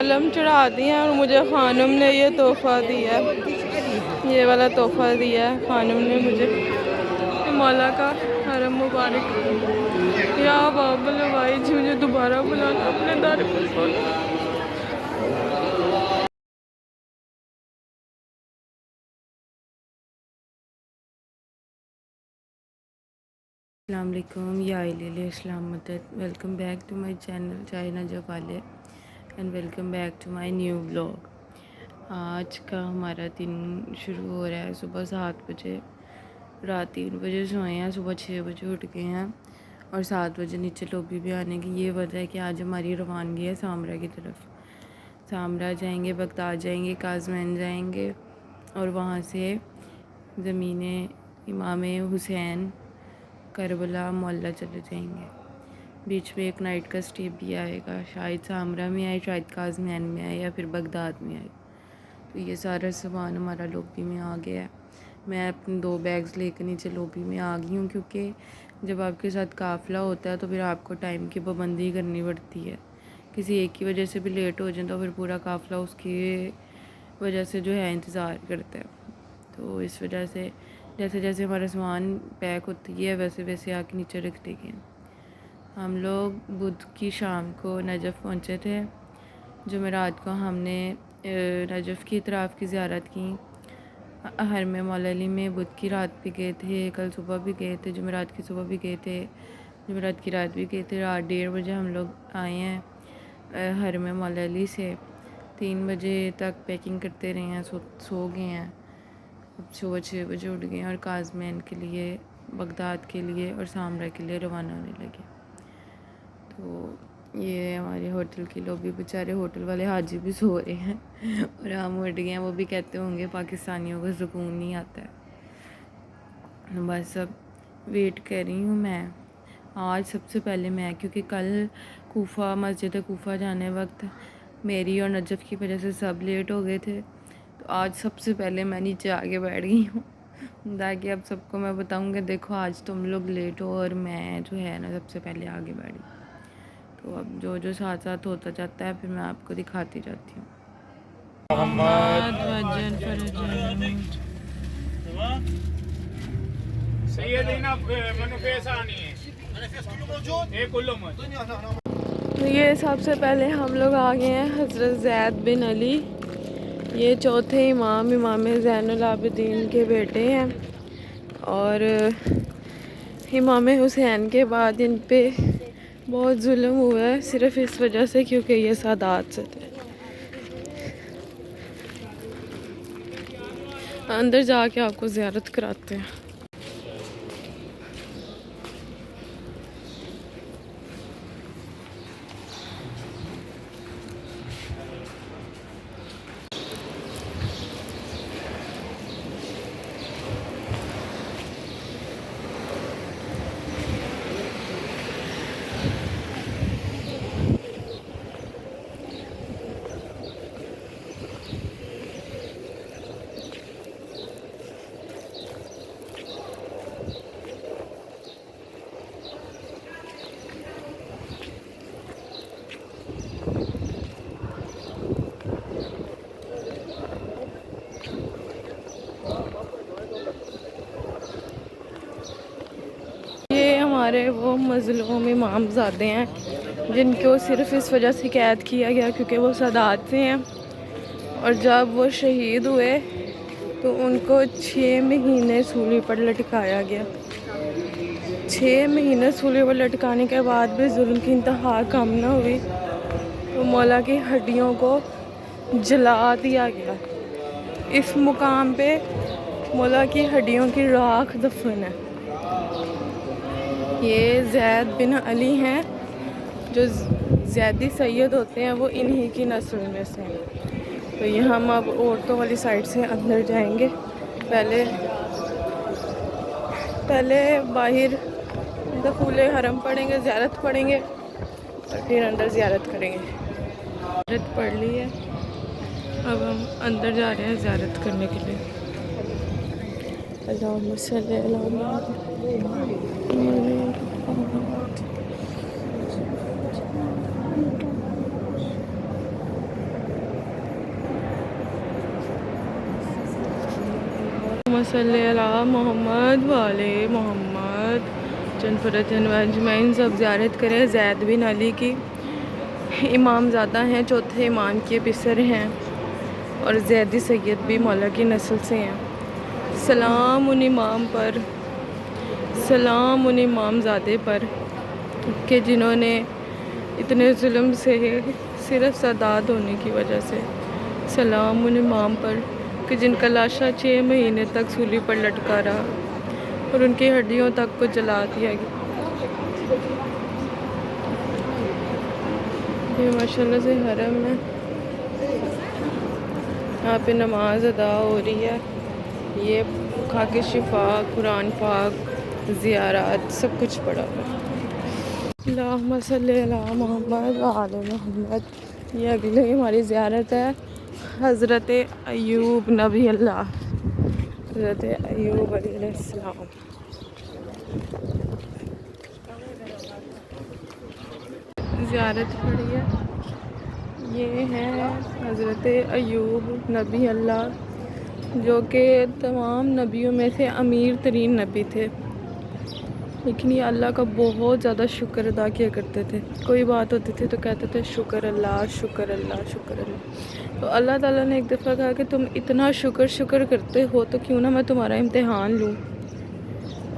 कलम चढ़ा दिए और मुझे खानम ने ये तोहफ़ा दिया है, ये वाला तोहफ़ा दिया है खानम ने मुझे। मौला का हरम मुबारक। या बाबुल भाई जी, मुझे दोबारा बुलाना अपने दर पर। अस्सलाम वालेकुम या इस्लाम मदद। Welcome back to my channel चाय नजफ वाले and welcome back to my new blog. आज का हमारा दिन शुरू हो रहा है सुबह 7 बजे। रात 3 बजे सोए हैं, सुबह 6 बजे उठ गए हैं और 7 बजे नीचे लॉबी भी आने की ये वजह है कि आज हमारी रवानगी है सामरा की तरफ। सामरा जाएंगे, बगदाद जाएंगे, काजमैन जाएंगे और वहाँ से ज़मीन इमाम हुसैन करबला मोहल्ला चले जाएंगे। बीच में एक नाइट का स्टे भी आएगा, शायद सामरा में आए, शायद काजमैन में आए या फिर बगदाद में आए। तो ये सारा सामान हमारा लॉबी में आ गया है। मैं अपने 2 बैग्स लेकर नीचे लॉबी में आ गई हूँ, क्योंकि जब आपके साथ काफ़िला होता है तो फिर आपको टाइम की पाबंदी करनी पड़ती है। किसी एक की वजह से भी लेट हो जाए तो फिर पूरा काफ़िला उसकी वजह से जो है इंतज़ार करता है। तो इस वजह से जैसे जैसे हमारा सामान पैक होती है वैसे वैसे आके नीचे रख देंगे। हम लोग बुध की शाम को नजफ़ पहुँचे थे। जुमेरात को हमने नजफ़ की इतराफ़ की ज़ियारत की। हरम मौला अली में बुध की रात भी गए थे, कल सुबह भी गए थे, जुमेरात की सुबह भी गए थे, जुमेरात की रात भी गए थे। रात 1:30 बजे हम लोग आए हैं हरम मौला अली से। 3 बजे तक पैकिंग करते रहे हैं, सो गए हैं। अब सुबह 6 बजे उठ गए हैं और काजमैन के लिए, बगदाद के लिए और सामरा के लिए रवाना होने लगे। तो ये हमारे होटल की लॉबी। बेचारे होटल वाले हाजी भी सो रहे हैं और हम उठ गए हैं। वो भी कहते होंगे पाकिस्तानियों को सुकून नहीं आता है। बस अब वेट कर रही हूँ मैं। आज सबसे पहले मैं, क्योंकि कल कूफा, मस्जिद कूफा जाने वक्त मेरी और नजफ़ की वजह से सब लेट हो गए थे, तो आज सबसे पहले मैं नीचे आगे बैठ गई हूँ ताकि अब सबको मैं बताऊँगी देखो आज तुम लोग लेट हो और मैं जो है ना सबसे पहले आगे बैठी। तो अब जो जो साथ साथ होता जाता है फिर मैं आपको दिखाती जाती हूँ। तो ये सबसे पहले हम लोग आ गए हैं हज़रत ज़ैद बिन अली। ये चौथे इमाम ज़ैनुल आबिदीन के बेटे हैं और इमाम हुसैन के बाद इन पे बहुत जुल्म हुआ है, सिर्फ इस वजह से क्योंकि ये सादात से थे। अंदर जाके आपको ज़ियारत कराते हैं। हमारे वो मज़लूम इमामज़ादे हैं जिनको सिर्फ इस वजह से कैद किया गया क्योंकि वो सादात से हैं, और जब वो शहीद हुए तो उनको 6 महीने सूली पर लटकाया गया। 6 महीने सूली पर लटकाने के बाद भी जुल्म की इंतहा कम न हुई तो मौला की हड्डियों को जला दिया गया। इस मुकाम पे मौला की हड्डियों की राख दफन है। ये ज़ैद बिन अली हैं, जो ज़ैदी सैयद होते हैं वो इन्हीं की नस्ल में से हैं। तो ये हम अब औरतों वाली साइड से अंदर जाएंगे। पहले बाहर दखूले हरम पढ़ेंगे, ज़ियारत पढ़ेंगे और फिर अंदर ज़ियारत करेंगे। ज़ियारत पढ़ ली है, अब हम अंदर जा रहे हैं ज़ियारत करने के लिए। अल्लाहुम्मा सल्ली अला मुहम्मद। अल्लाहुम्मा सल्ली अला मोहम्मद वाले मोहम्मद जनफरतन वजमैन। सब ज़ियारत करें ज़ैद बिन अली की। इमाम ज़्यादा हैं, चौथे इमाम के पिसर हैं और ज़ैदी सैयद भी मौला की नस्ल से हैं। सलाम उन इमाम पर, सलाम उन इमाम ज़ादे पर कि जिन्होंने इतने जुल्म से सिर्फ सदात होने की वजह से। सलाम उन इमाम पर कि जिनका लाशा 6 महीने तक सूली पर लटका रहा और उनकी हड्डियों तक को जला दिया गया। ये माशाल्लाह से हरम है, यहाँ पे नमाज अदा हो रही है। ये खाके शिफा, कुरान पाक, ज़ियारत सब कुछ पड़ा हुआ है। अल्लाहुम्मा सल्ली अला मोहम्मद व आले मोहम्मद। ये अगले हमारी ज़ियारत है हज़रत अय्यूब नबी अल्लाह, हज़रत अय्यूब अलैहिस्सलाम। ज़ियारत पड़ी है। ये है हज़रत अय्यूब नबी अल्लाह, जो कि तमाम नबियों में से अमीर तरीन नबी थे, लेकिन ये अल्लाह का बहुत ज़्यादा शुक्र अदा किया करते थे। कोई बात होती थी तो कहते थे शुक्र अल्लाह, शुक्र अल्लाह, शुक्र अल्लाह। तो अल्लाह ताला ने एक दफ़ा कहा कि तुम इतना शुक्र करते हो तो क्यों ना मैं तुम्हारा इम्तिहान लूँ।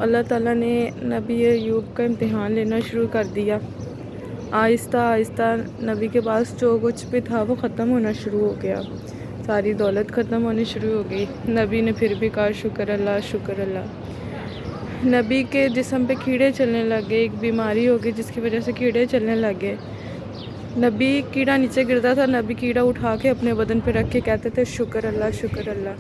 अल्लाह ताला ने नबी अय्यूब का इम्तिहान लेना शुरू कर दिया। आहिस्ता आहिस्ता नबी के पास जो कुछ भी था वो ख़त्म होना शुरू हो गया, सारी दौलत ख़त्म होनी शुरू हो गई। नबी ने फिर भी कहा शुक्र अल्लाह, शुक्र अल्लाह। नबी के जिस्म पे कीड़े चलने लग गए, एक बीमारी हो गई जिसकी वजह से कीड़े चलने लग गए। नबी कीड़ा नीचे गिरता था, नबी कीड़ा उठा के अपने बदन पे रख के कहते थे शुक्र अल्लाह, शुक्र अल्लाह।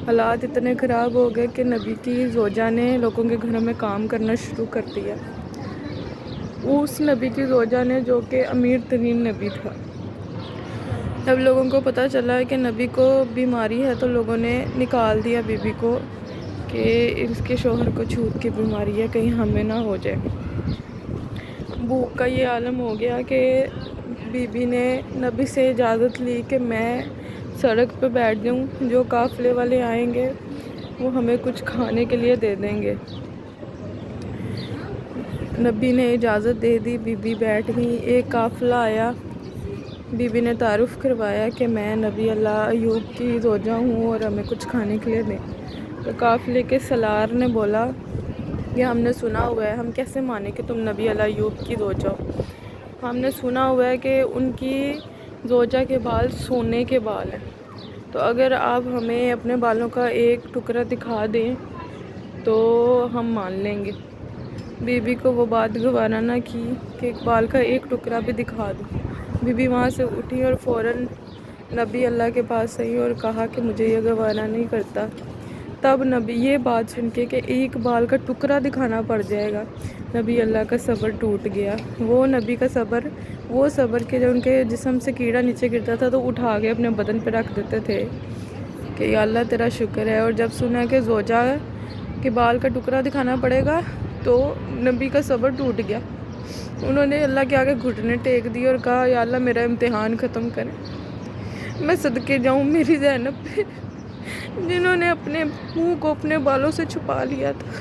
हालात इतने ख़राब हो गए कि नबी की ज़ोजा ने लोगों के घरों में काम करना शुरू कर दिया। उस नबी की ज़ोजा ने, जो कि अमीर तरीन नबी था। जब लोगों को पता चला कि नबी को बीमारी है तो लोगों ने निकाल दिया बीबी को कि इसके शोहर को छूत की बीमारी है, कहीं हमें ना हो जाए। भूख का ये आलम हो गया कि बीबी ने नबी से इजाज़त ली कि मैं सड़क पे बैठ जाऊँ, जो काफ़िले वाले आएंगे वो हमें कुछ खाने के लिए दे देंगे। नबी ने इजाज़त दे दी, बीबी बैठ गई। एक काफ़िला आया, बीबी ने तारुफ़ करवाया कि मैं नबी अल्लाह अय्यूब की ज़ोजा हूँ और हमें कुछ खाने के लिए दें। तो काफ़िले के सलार ने बोला कि हमने सुना हुआ है, हम कैसे माने कि तुम नबी अल्लाह अय्यूब की ज़ोजा हो। हमने सुना हुआ है कि उनकी ज़ोजा के बाल सोने के बाल हैं, तो अगर आप हमें अपने बालों का एक टुकड़ा दिखा दें तो हम मान लेंगे। बीबी को वो बात गवारा ना की कि बाल का एक टुकड़ा भी दिखा दो। बीबी वहाँ से उठी और फ़ौरन नबी अल्लाह के पास आई और कहा कि मुझे ये गवारा नहीं करता। तब नबी ये बात सुन के कि एक बाल का टुकड़ा दिखाना पड़ जाएगा, नबी अल्लाह का सब्र टूट गया। वो नबी का सब्र, वो सब्र के जब उनके जिस्म से कीड़ा नीचे गिरता था तो उठा के अपने बदन पे रख देते थे कि या अल्लाह तेरा शुक्र है। और जब सुना कि ज़ोजा के बाल का टुकड़ा दिखाना पड़ेगा तो नबी का सब्र टूट गया। उन्होंने अल्लाह के आगे घुटने टेक दिए और कहा या अल्लाह मेरा इम्तिहान ख़त्म करें, मैं सदके जाऊँ मेरी ज़ैनब पे, जिन्होंने अपने मुंह को अपने बालों से छुपा लिया था।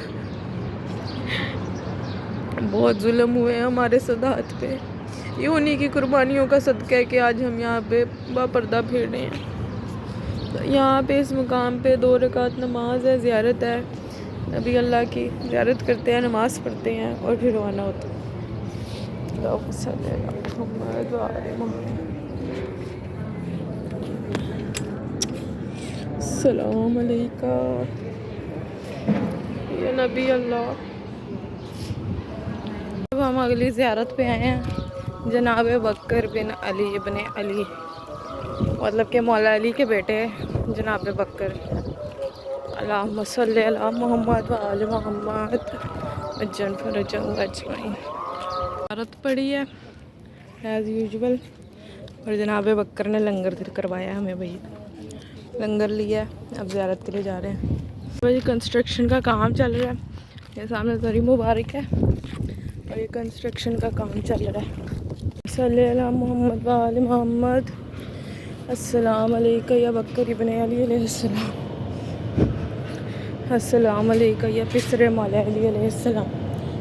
बहुत जुल्म हुए हमारे सदात पे, ये उन्हीं की कुर्बानियों का सदका है कि आज हम यहाँ पे बापर्दा फिर रहे हैं। तो यहाँ पे इस मुकाम पे 2 रकात नमाज है, ज़ियारत है नबी अल्लाह की, ज़ियारत करते हैं, नमाज़ पढ़ते हैं और फिर रवाना होते हैं। सलाम अलैका या नबी अल्लाह। अब हम अगली ज़ियारत पे आए हैं, जनाब बकर बिन अली इब्न अली, मतलब के मौला अली के बेटे जनाब बकर। अल्लाहुम्मा सल्ली अला मोहम्मद व आले मोहम्मद वज्जल फरजहु अजमईन। ज़ियारत पड़ी है एज़ यूजुअल, और जनाब बकर ने लंगर करवाया हमें, भाई लंगर लिया है। अब ज़ियारत के लिए जा रहे हैं। भाई कंस्ट्रक्शन का काम चल रहा है, ये सामने दरी मुबारक है और ये कंस्ट्रक्शन का काम चल रहा है। सल्ली अला मोहम्मद व आले मोहम्मद। अस्सलाम अलैका या बकर इब्न अली अलैहिस्सलाम। अस्सलाम वालेकुम या फिसर मौला अली अलैहिस्सलाम।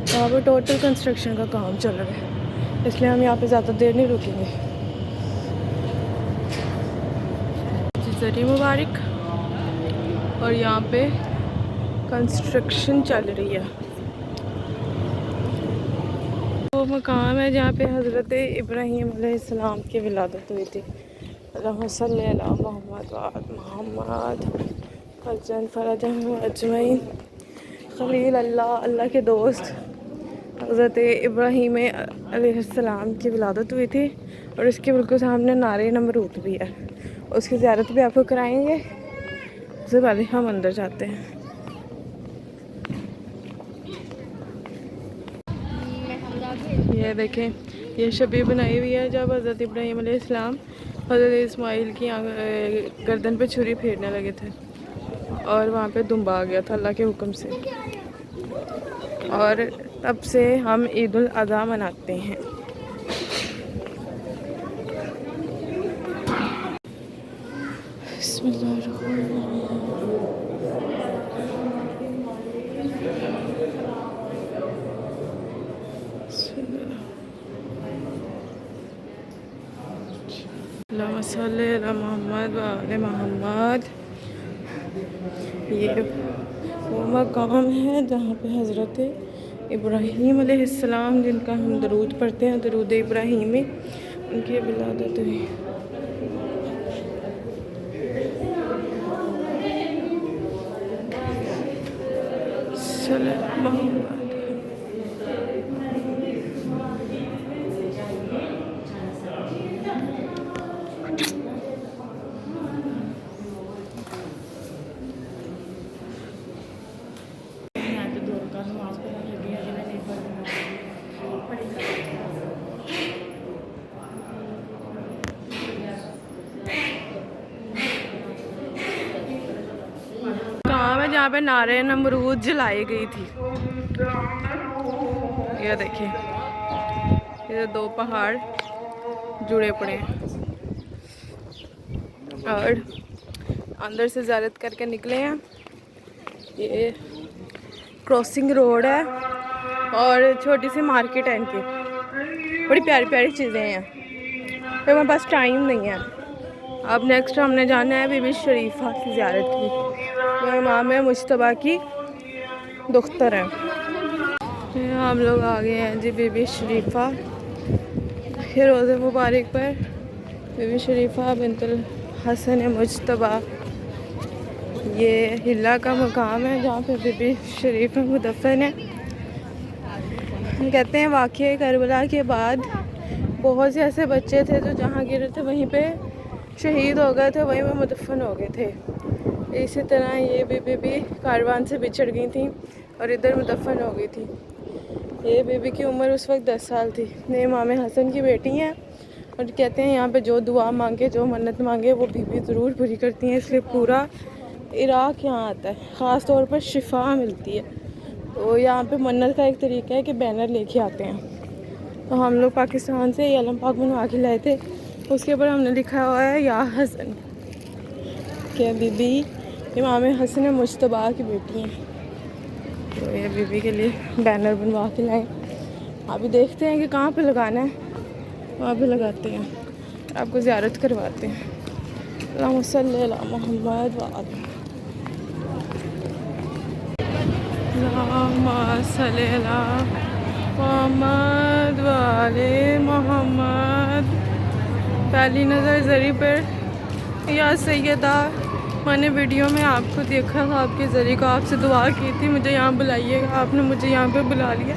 यहाँ पर टोटल कंस्ट्रक्शन का काम चल रहा है, इसलिए हम यहाँ पे ज़्यादा देर नहीं रुकेंगे। जरी मुबारक, और यहाँ पे कंस्ट्रक्शन चल रही है। वो मकाम है जहाँ पे हज़रत इब्राहीम अलैहिस्सलाम की विलादत हुई थी। अल्लाहुम्मा सल्ली अला मुहम्मद व आल मुहम्मद फजन फरजन अजमईन। खलील अल्लाह, अल्लाह के दोस्त हज़रत इब्राहीम अलैहिस्सलाम की विलादत हुई थी, और इसके बिल्कुल सामने नारे नमरूद भी है। उसकी ज़ियारत भी आपको कराएंगे। सबसे पहले हम अंदर जाते हैं। ये देखें, ये शबी बनाई हुई है जब हज़रत इब्राहीम अलैहिस्सलाम हज़रत इस्माइल की गर्दन पे छुरी फेरने लगे थे, और वहाँ पे दुम्बा आ गया था अल्लाह के हुक्म से। और तब से हम ईद उल अज़हा मनाते हैं। मोहम्मद वाले मोहम्मद। ये वो मकाम है जहाँ पे हज़रत इब्राहीम अलैहिस्सलाम, जिनका हम दरूद पढ़ते हैं, दरूद इब्राहीमी, उनकी विलादत हुई। मोहम्मद कहाँ है जहाँ पे नारे नमरूद जलाई गई थी। ये देखिए, ये दो पहाड़ जुड़े पड़े हैं, और अंदर से ज़ियारत करके निकले हैं। ये क्रॉसिंग रोड है और छोटी सी मार्केट है इनकी, बड़ी प्यारी प्यारी चीज़ें हैं। फिर हमारे पास टाइम नहीं है। अब नेक्स्ट हमने जाना है बीबी शरीफा की ज़ियारत की। वो इमाम मुश्तबा की दुख्तर है। हम लोग आ गए हैं जी बीबी शरीफा के रोज़े मुबारक पर। बीबी शरीफा बिनतुल हसन मुश्तबा, ये हिला का मकाम है जहाँ पे बीबी शरीफा मुदफन है। कहते हैं वाक़या करबला के बाद बहुत से ऐसे बच्चे थे जो जहाँ गिरे थे वहीं पे शहीद हो गए थे, वहीं पे मुदफन हो गए थे। इसी तरह ये बीबी भी कारवान से बिछड़ गई थी और इधर मुदफन हो गई थी। ये बीबी की उम्र उस वक्त 10 साल थी। ये इमाम हसन की बेटी हैं, और कहते हैं यहाँ पे जो दुआ मांगे, जो मन्नत मांगे, वो बीबी ज़रूर पूरी करती हैं। इसलिए पूरा इराक़ यहाँ आता है, ख़ास तौर पर शिफा मिलती है। तो यहाँ पे मन्नत का एक तरीका है कि बैनर लेके आते हैं। तो हम लोग पाकिस्तान से ये अलम पाक बनवा के लाए थे, उसके ऊपर हमने लिखा हुआ है या हसन, कि बीबी इमाम हसन मुश्तबा की बेटी हैं। तो ये बीबी के लिए बैनर बनवा के लाए। अभी देखते हैं कि कहाँ पे लगाना है, वहाँ पे लगाते हैं, आपको ज़ियारत करवाते हैं। अल्लाहुम्मा सल्ली अला मुहम्मद व आल मोहम्मद वाले मोहम्मद। पहली नज़र ज़री पर या सैयदा, मैंने वीडियो में आपको देखा था, आपके ज़रिए को आपसे दुआ की थी मुझे यहाँ बुलाइएगा, आपने मुझे यहाँ पे बुला लिया।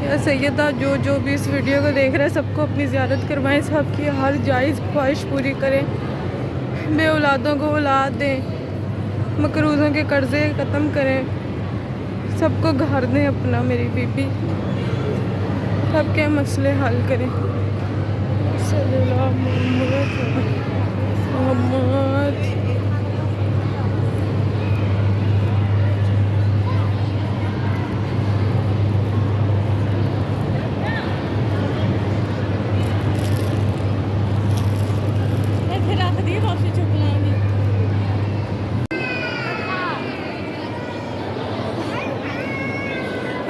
या सैयदा, जो भी इस वीडियो को देख रहे हैं सबको अपनी ज़ियारत करवाएं, सबकी हर जायज़ ख्वाहिश पूरी करें, बे औलादों को औलाद दें, मकरूज़ों के कर्ज़े ख़त्म करें, सबको घर दें अपना, मेरी बीबी सबके मसले हल करें। सल्लल्लाहु मोहम्मद।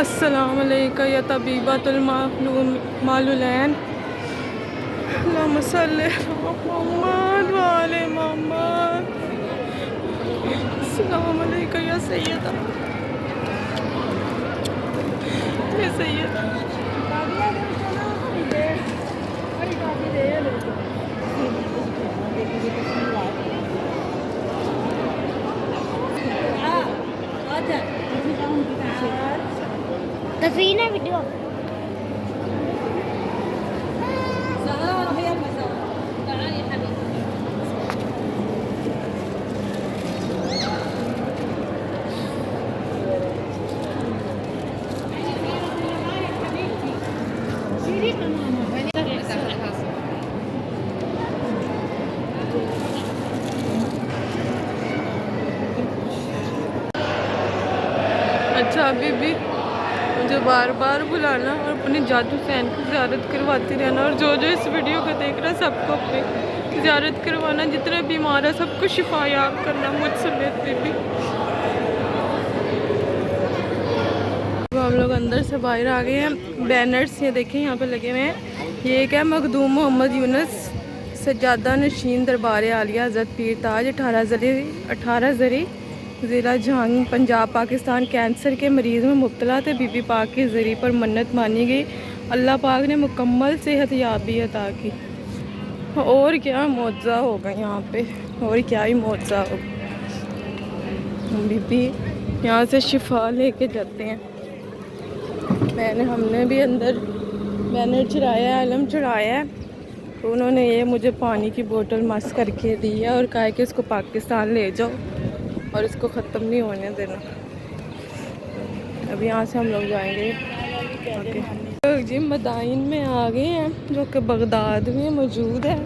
अस्सलाम अलैका या तबीबतुल मालूलैन अल्लाहुम्मा सल्ली अला मुहम्मद व आले मुहम्मद। अस्सलाम अलैका या सैयदा, या सैयदा। तस्वीर है वीडियो। अच्छा अभी भी मुझे बार बार बुलाना और अपनी जादू फैन की ज़ियारत करवाती रहना, और जो जो इस वीडियो को देख रहा है सबको अपनी ज़ियारत करवाना, जितने बीमार है सबको शिफायाब करना मुझसे बेहतर भी। तो हम लोग अंदर से बाहर आ गए हैं। बैनर्स ये देखें यहाँ पे लगे हुए हैं। ये एक है मखदूम मोहम्मद यूनुस सज्जादा नशीन दरबार आलिया हज़रत पीर ताज 18 ज़री ज़िला जहांग पंजाब पाकिस्तान कैंसर के मरीज़ में मुब्तला थे। बीबी पाक के ज़रिए पर मन्नत मानी गई, अल्लाह पाक ने मुकम्मल सेहत याबी अता की। और क्या मौज़ा होगा यहाँ पे, और क्या ही मौज़ा होगा। बीबी यहाँ से शिफा लेके जाते हैं। हमने भी अंदर बैनर चढ़ाया है, आलम चढ़ाया है। तो उन्होंने ये मुझे पानी की बोतल मस करके दी है और कहा है कि इसको पाकिस्तान ले जाओ और इसको ख़त्म नहीं होने देना। अभी यहाँ से हम लोग जाएंगे ओके। जी मदाइन में आ गए हैं जो कि बगदाद में मौजूद है।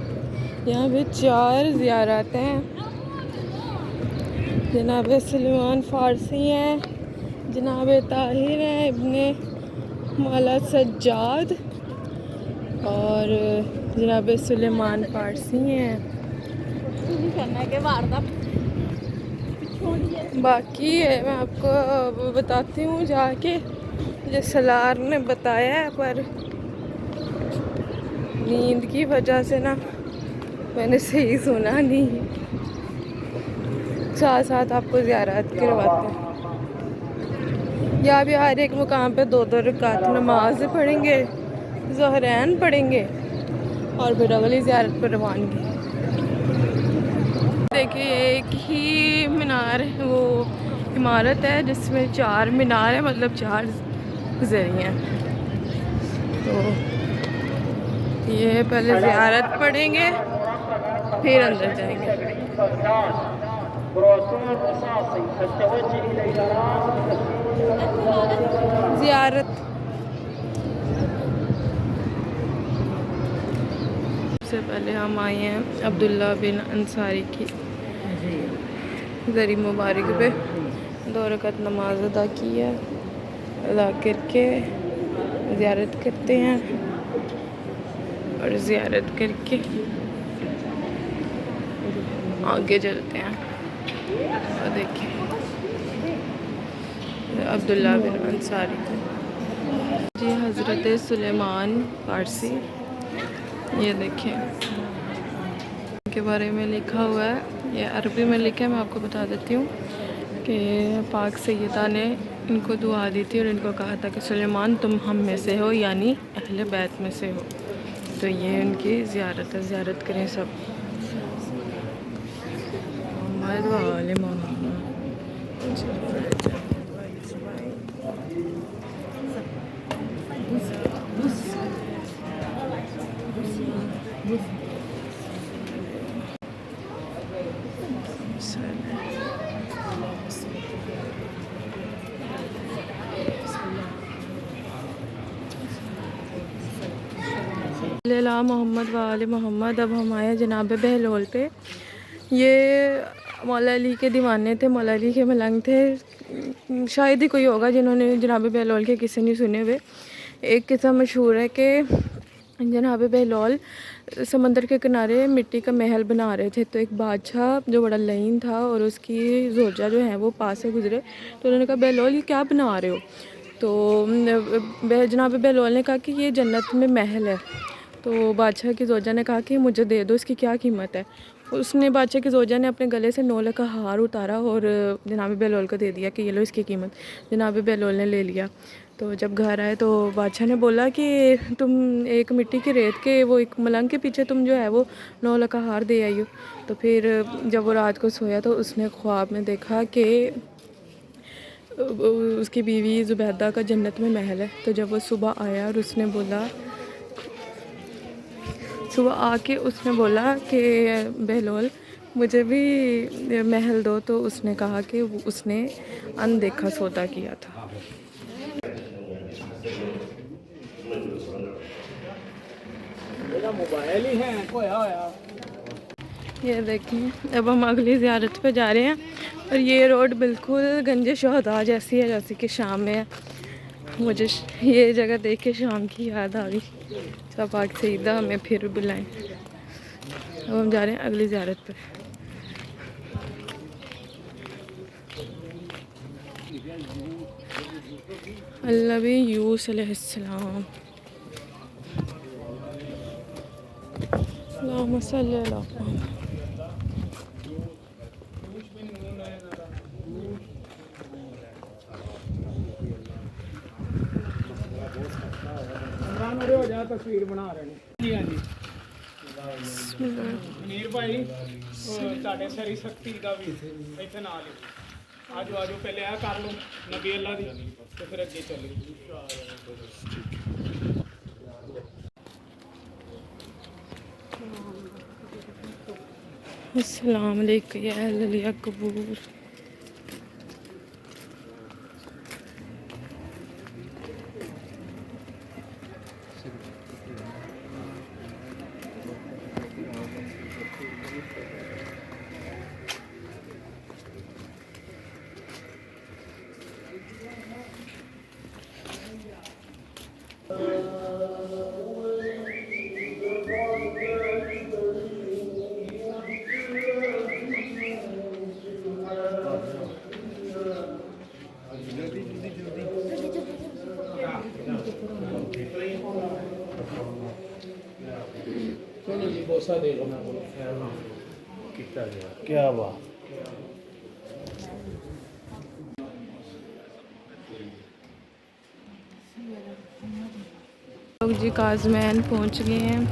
यहाँ पे 4 ज़ियारत हैं। जनाब सलमान फ़ारसी हैं, जनाब ताहिर हैं, इब्ने मौला सज्जाद और जनाब सुलेमान फ़ारसी हैं। बाकी है मैं आपको बताती हूँ जाके, मुझे सलार ने बताया है, पर नींद की वजह से ना मैंने सही सुना नहीं। साथ साथ आपको ज़ियारत करवाते हैं। या भी हर एक मुकाम पे 2-2 रकात नमाज पढ़ेंगे, ज़हरैन पढ़ेंगे और फिर अगली ज़ियारत पर रवानगी। देखिए एक ही मीनार है, वो इमारत है जिसमें 4 मीनार है, मतलब 4 ज़रिए हैं। तो ये पहले ज़ियारत पढ़ेंगे फिर अंदर जाएंगे। ज़ियारत सबसे पहले हम आए हैं अब्दुल्ला बिन अंसारी की ज़री मुबारक पे 2 रकात नमाज अदा की है। अदा करके ज़ियारत करते हैं और ज़ियारत करके आगे चलते हैं। और देखिए अब्दुल्ला बिन अंसारी जी, हज़रत सुलेमान फ़ारसी, ये देखें के बारे में लिखा हुआ है। ये अरबी में लिखा है, मैं आपको बता देती हूँ कि पाक सैयदा ने इनको दुआ दी थी और इनको कहा था कि सुलेमान तुम हम में से हो, यानी अहले बैत में से हो। तो ये उनकी ज़ियारत है, ज़ियारत करें सब। मोहम्मद वाले मोहम्मद मोहम्मद वाले मोहम्मद। अब हम आए जनाब बहलोल पे। ये मौला अली के दीवाने थे, मौला अली के मलंग थे। शायद ही कोई होगा जिन्होंने जनाब बहलोल के किस्से नहीं सुने हुए। एक किस्सा मशहूर है कि जनाब बहलोल समंदर के किनारे मिट्टी का महल बना रहे थे। तो एक बादशाह जो बड़ा लईन था और उसकी जोजा जो है वो पास से गुजरे, तो उन्होंने कहा बहलोल ये क्या बना रहे हो? तो जनाब बहलोल ने कहा कि ये जन्नत में महल है। तो बादशाह की ज़ौजा ने कहा कि मुझे दे दो, इसकी क्या कीमत है। उसने बादशाह की ज़ौजा ने अपने गले से 9 लाख का हार उतारा और जनाब बहलोल को दे दिया कि ये लो इसकी कीमत। जनाब बहलोल ने ले लिया। तो जब घर आए तो बादशाह ने बोला कि तुम एक मिट्टी की रेत के वो एक मलंग के पीछे तुम जो है वो 9 लाख का हार दे आई हो। तो फिर जब वो रात को सोया तो उसने ख्वाब में देखा कि उसकी बीवी ज़ुबैदा का जन्नत में महल है। तो जब वो सुबह आया और उसने बोला, सुबह आके उसने बोला कि बहलोल मुझे भी महल दो, तो उसने कहा कि उसने अनदेखा सौदा किया था। मोबाइल ही है खोया होया। ये देखिए अब हम अगली ज़ियारत पे जा रहे हैं और ये रोड बिल्कुल गंजे शहदा जैसी है जैसे कि शाम में है। मुझे ये जगह देख के शाम की याद आ गई। सब पाक सईदा हमें फिर बुलाएं। अब हम जा रहे हैं अगली ज़ियारत पे। नबी यूसुफ अलैहिस्सलाम। अल्लाहुम्मा सल्ली अला मुहम्मद। हो जा तस्वीर बना रहे हैं जी। हाँ जी अमीर भाई ਤੁਹਾਡੇ ਸਰੀ ਸਖਤੀ ਦਾ ਵੀ ਇੱਥੇ ਨਾਲ ਹੀ ਆਜੋ ਆਜੋ ਪਹਿਲੇ ਆ ਕਰ ਲਓ ਨਬੀ ਅੱਲਾ ਦੀ ਤੇ ਫਿਰ ਅੱਗੇ ਚੱਲੀਏ। अस्सलाम वालेकुम या अहल कबूर। चलो जी बोसा दे लो क्या बात। लोग जी काजमैन पहुंच गए हैं।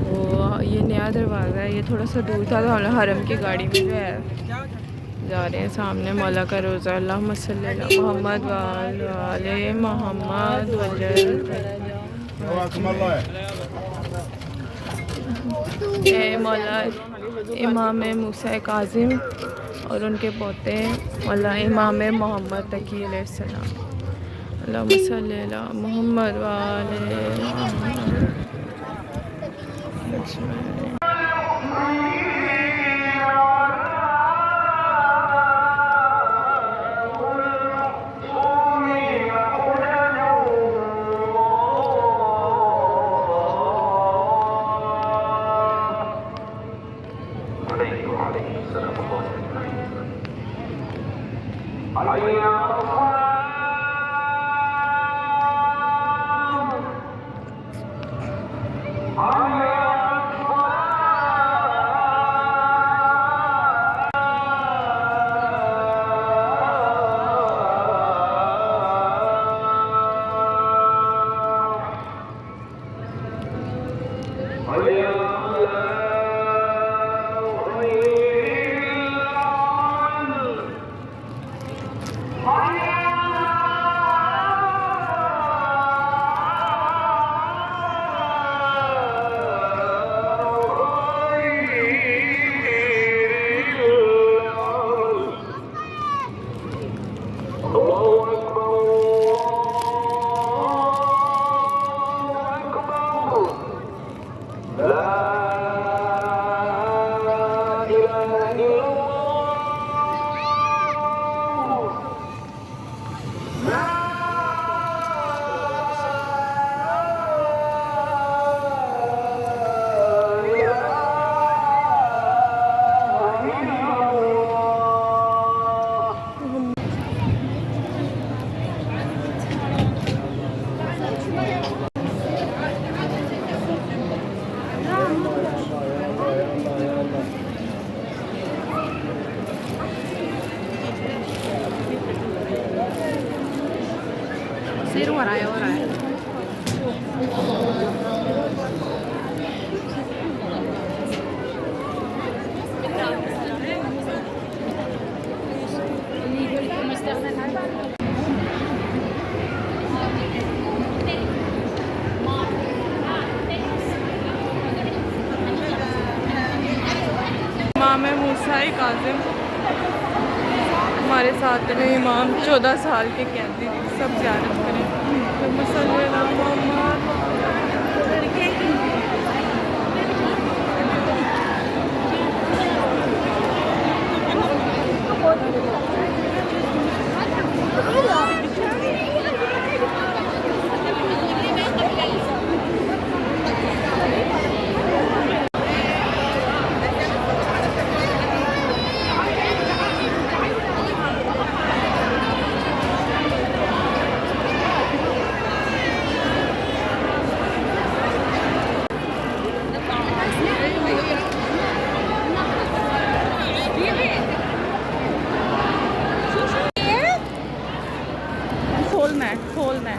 तो ये नया दरवाज़ा है, ये थोड़ा सा दूर था। तो हम हरम की गाड़ी में जो है जा रहे हैं। सामने मौला का रोज़ा। अल्लाहुम्मा सल्ली अला मोहम्मद व आले मोहम्मद मौला इमाम मूसा काज़िम और उनके पोते मौला इमाम मोहम्मद तकी अलैहिस्सलाम। अल्लाहुम्मा सल्ली अला मोहम्मद व आले मोहम्मद। रहा है, हो रहा है। इमाम मूसा काज़िम हमारे साथ में, इमाम 14 साल के कैदी सब ज़ियारत करें। तो मुसल्लल्लाहु खोलना है।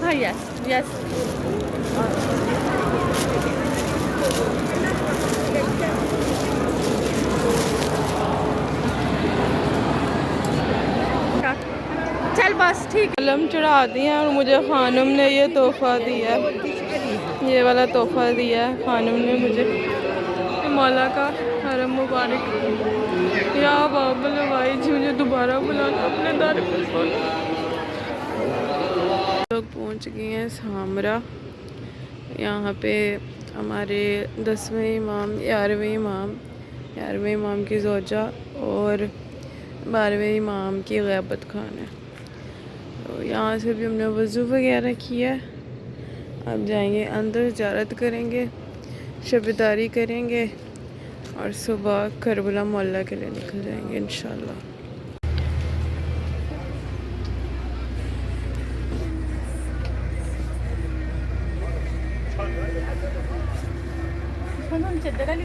हाँ, यस यस। चल बस ठीक। कलम चढ़ा दिया और मुझे खानम ने ये तोहफ़ा दिया, ये वाला तोहफ़ा दिया है खानम ने मुझे। मौला का हरम मुबारक। या बाबल भाई जी, मुझे दोबारा बुलाना अपने दर पर। लोग पहुंच गए हैं सामरा। यहाँ पे हमारे 10वें इमाम, 11वें इमाम की ज़ौजा और 12वें इमाम की ग़ैबत खान है। तो यहाँ से भी हमने वज़ू वगैरह किया। अब जाएंगे अंदर, ज़ियारत करेंगे, शबदारी करेंगे और सुबह करबला मोहल्ला के लिए निकल जाएंगे इंशाल्लाह।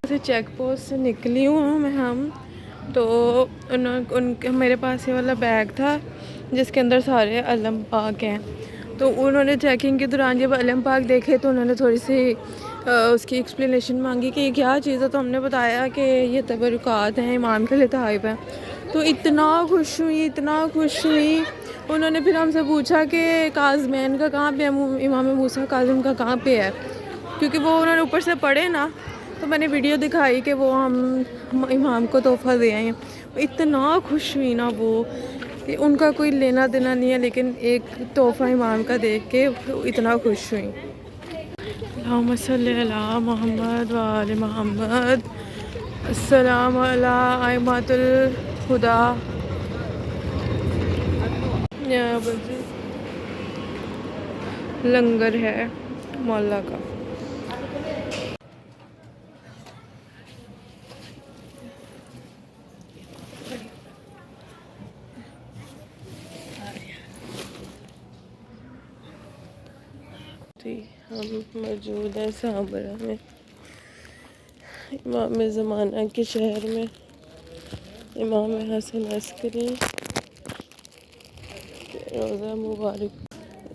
से चेक पोस्ट से निकली हूँ मैं हम। तो उनके मेरे पास ये वाला बैग था जिसके अंदर सारे अलम पाक हैं। तो उन्होंने चेकिंग के दौरान जब अलम पाक देखे तो उन्होंने थोड़ी सी उसकी एक्सप्लेनेशन मांगी कि ये क्या चीज़ है। तो हमने बताया कि ये तबरुकात हैं, इमाम के लिए तहफ़ है। तो इतना खुश हुई। उन्होंने फिर हमसे पूछा कि काज़मैन का कहाँ पे है, इमाम मूसा काज़िम का कहाँ पे है, क्योंकि वो उन्होंने ऊपर से पढ़े ना। तो मैंने वीडियो दिखाई कि वो हम इमाम को तोहफ़ा दे आए हैं। इतना खुश हुई ना वो, कि उनका कोई लेना देना नहीं है, लेकिन एक तोहफ़ा इमाम का देख के इतना खुश हुई। अल्लाहुम्मा सल्ली अला मुहम्मद व आले मुहम्मद। अस्सलामु अला अइम्मतुल हुदा। यहाँ पर लंगर है मौला का। हम मौजूद हैं सामरा में, इमाम ज़माना के शहर में, इमाम हसन अस्करी रोज़ा मुबारक।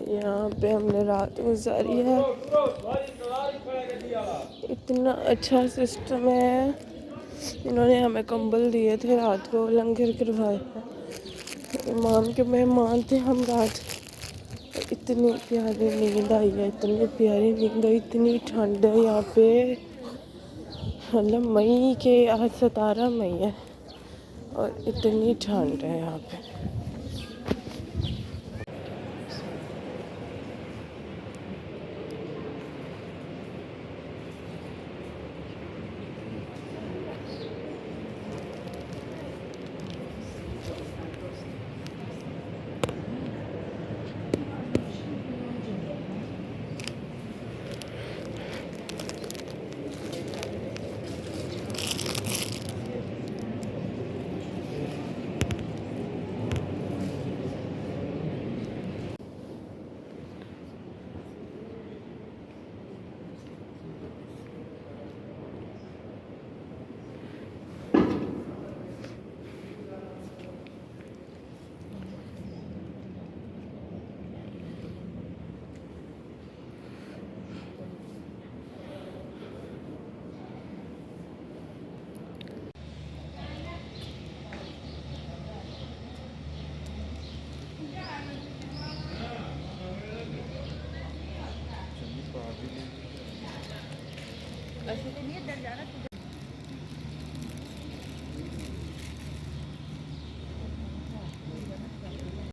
यहाँ पे हमने रात गुजारी है। इतना अच्छा सिस्टम है, इन्होंने हमें कंबल दिए थे, रात को लंगर करवाया। इमाम के मेहमान थे हम रात। इतनी प्यारी नींद आई है, इतनी प्यारी नींद आई। इतनी ठंड है यहाँ पे, मतलब मई के आज 17 मई है और इतनी ठंड है यहाँ पे।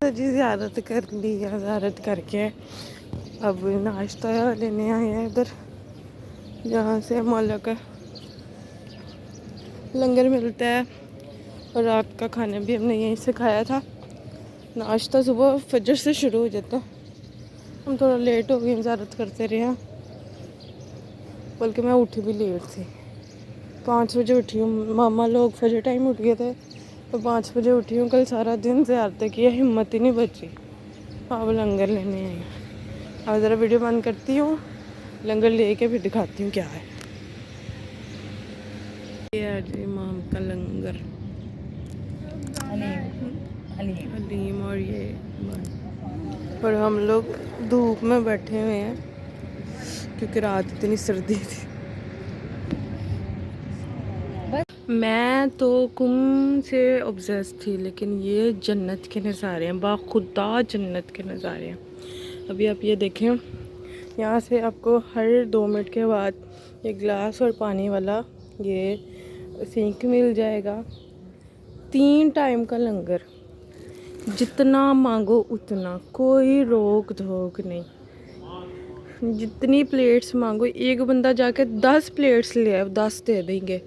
तो जी ज़्यारत कर ली है, ज़्यारत करके अब नाश्ता लेने आए हैं इधर, जहाँ से मौला का लंगर मिलता है। और रात का खाना भी हमने यहीं से खाया था। नाश्ता सुबह फजर से शुरू हो जाता, हम थोड़ा लेट हो गए, ज़्यारत करते रहे हैं। बल्कि मैं उठी भी लेट थी, 5 बजे उठी हूँ। मामा लोग फजर टाइम उठ गए थे तो 5 बजे उठी हूँ। कल सारा दिन ज़्यारत किया, हिम्मत ही नहीं बची। अब लंगर लेने आई। अब ज़रा वीडियो बंद करती हूँ, लंगर लेके फिर दिखाती हूँ क्या है। ये आज इमाम का लंगर, हलीम और ये बन। और हम लोग धूप में बैठे हुए हैं क्योंकि रात इतनी सर्दी थी। मैं तो कुम से ऑब्सेस थी, लेकिन ये जन्नत के नज़ारे हैं, बाखुदा जन्नत के नज़ारे हैं। अभी आप ये देखें, यहाँ से आपको हर 2 मिनट के बाद ये गिलास और पानी वाला ये सिंक मिल जाएगा। 3 टाइम का लंगर, जितना मांगो उतना, कोई रोक धोक नहीं। जितनी प्लेट्स मांगो, एक बंदा जाके 10 प्लेट्स ले आए, 10 दे देंगे।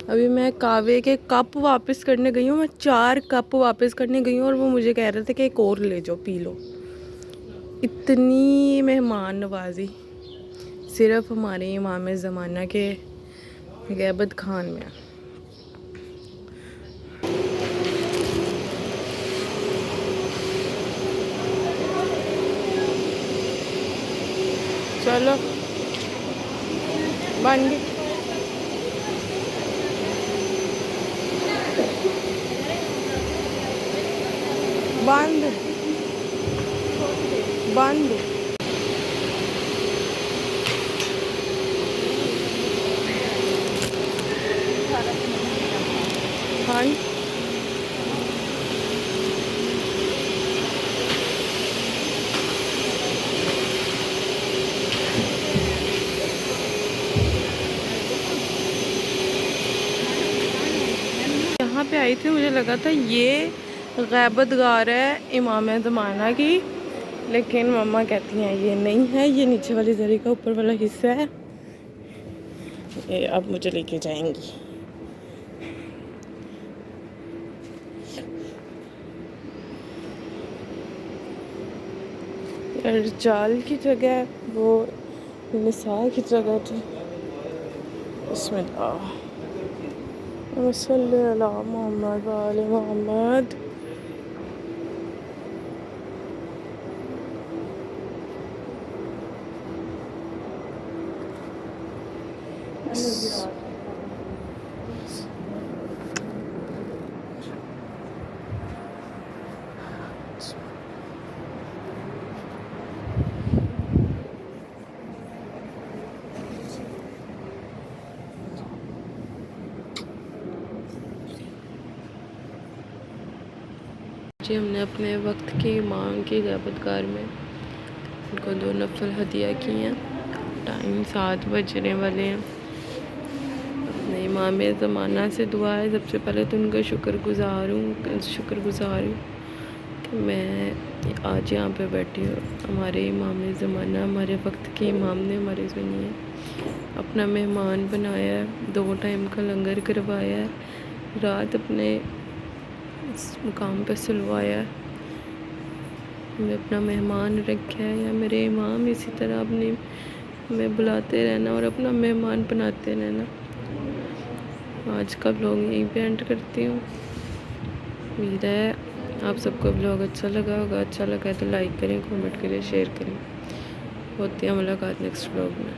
अभी मैं कावे के कप वापस करने गई हूँ, मैं 4 कप वापस करने गई हूँ और वो मुझे कह रहे थे कि एक और ले जाओ पी लो। इतनी मेहमान नवाजी सिर्फ हमारे इमाम ज़माना के गैबत खान में। चलो बन गई, बंद बंद। हाँ यहाँ पे आई थी, मुझे लगा था ये गैबत गार है इमाम ज़माना की, लेकिन मम्मा कहती हैं ये नहीं है, ये नीचे वाली जरी का ऊपर वाला हिस्सा है। ये अब मुझे लेके जाएंगी। रिजाल की जगह वो निसा की जगह थी। इसमें मोहम्मद वाले मोहम्मद। जी हमने अपने वक्त की इमाम की ज़्याबतगार में उनको 2 नफल हदिया किए हैं। टाइम 7 बजने वाले हैं। अपने इमाम ज़माना से दुआ है, सबसे पहले तो उनका शुक्रगुज़ार हूँ कि मैं आज यहाँ पे बैठी हूँ। हमारे इमाम ज़माना, हमारे वक्त के इमाम ने हमारे सुनिए अपना मेहमान बनाया है, 2 टाइम का लंगर करवाया है, रात अपने इस मुकाम पे सुलवाया है, हमें अपना मेहमान रखा है। या मेरे इमाम इसी तरह अपने हमें बुलाते रहना और अपना मेहमान बनाते रहना। आज का ब्लॉग यहीं पे एंड करती हूँ। उम्मीद है आप सबको ब्लॉग अच्छा लगा होगा। अच्छा लगा है तो लाइक करें, कमेंट करें, शेयर करें। होती है मुलाकात नेक्स्ट ब्लॉग में।